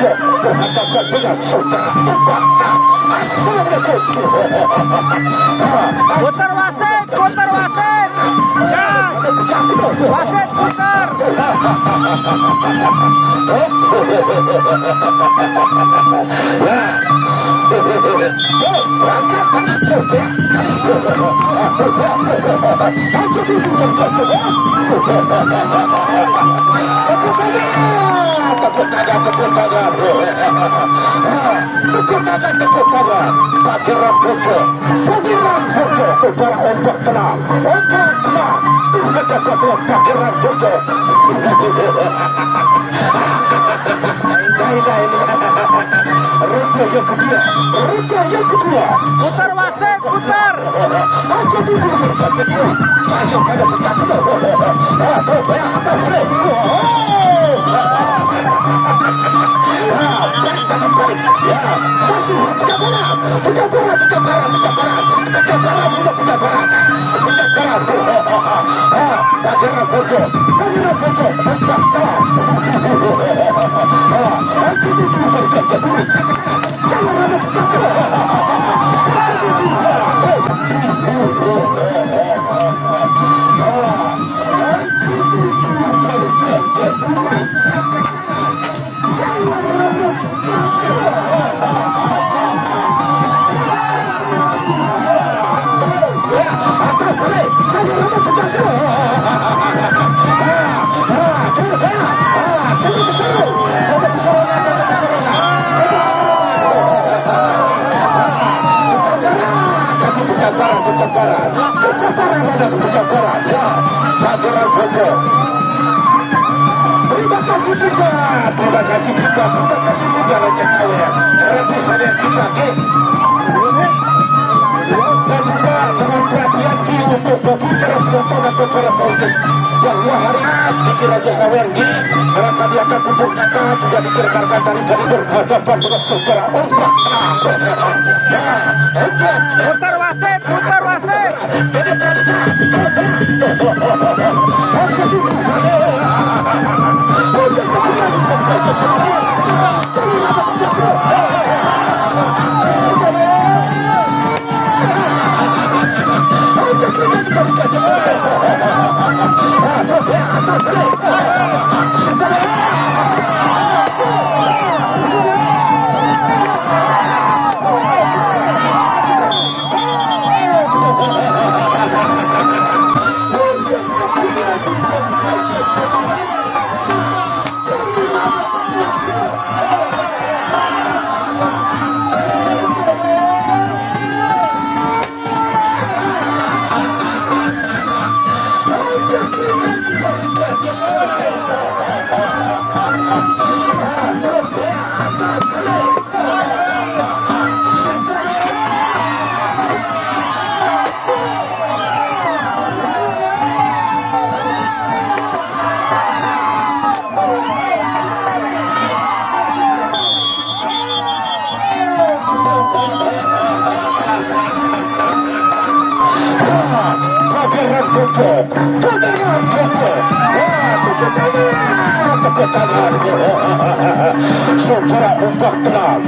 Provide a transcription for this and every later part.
Bojo berhadapan dengan saudara Ubak. Assalamualaikum. Putar wasit, putar wasit. Wasit putar. Tepuk tangan Pangeran Bojo udara ombak tenang menghadapi Pangeran Bojo. Roja yang kedua Putar wasit, putar. aja dulu saya pada pecah masih pecah barat Pangeran Bojo kecaparan ya Pangeran Bojo. Terima kasih juga Raja Sawer rebusan yang kita dan juga dengan perhatian untuk bagi para penonton atau para politik yang hari ini Raja Sawer karena kami akan pupuk kata juga dikerjakan dari berhadapan dengan saudara Ombak. Putar wasit, putar wasit. Saudara Ombak tenang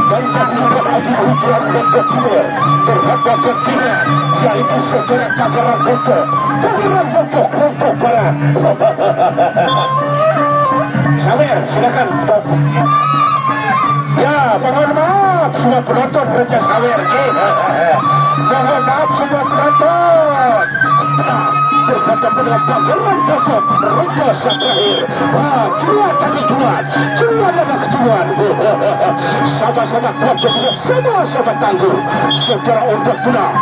dan kemudian adu ukuran yang kedua terhadap ketiga yaitu saudara Pangeran Bojo kelompok barat. Sawer silakan. Ya, mohon maaf semua penonton Raja Sawer. Mohon maaf semua penonton. Berhadapan dengan Pangeran Bojo Raja Sawer. Cuan ada kecuan. Sama-sama kuat juga sama-sama tangguh. Saudara Ombak tenang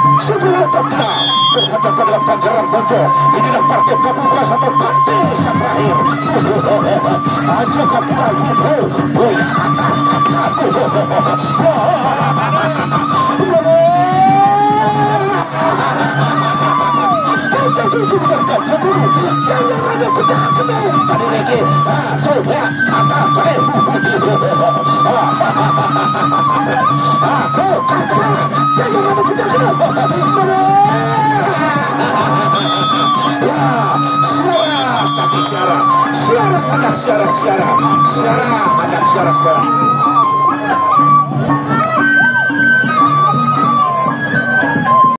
berhadapan dengan Pangeran Bojo. Inilah partai pamungkas atau partai terakhir. Aja kapitan boy atas jangan ada pecah kedai tadi lagi coba angkat baik jangan ada pecah kedai ya syarat tapi syarat siara, ada siara, siara, siara, ada siara, siara.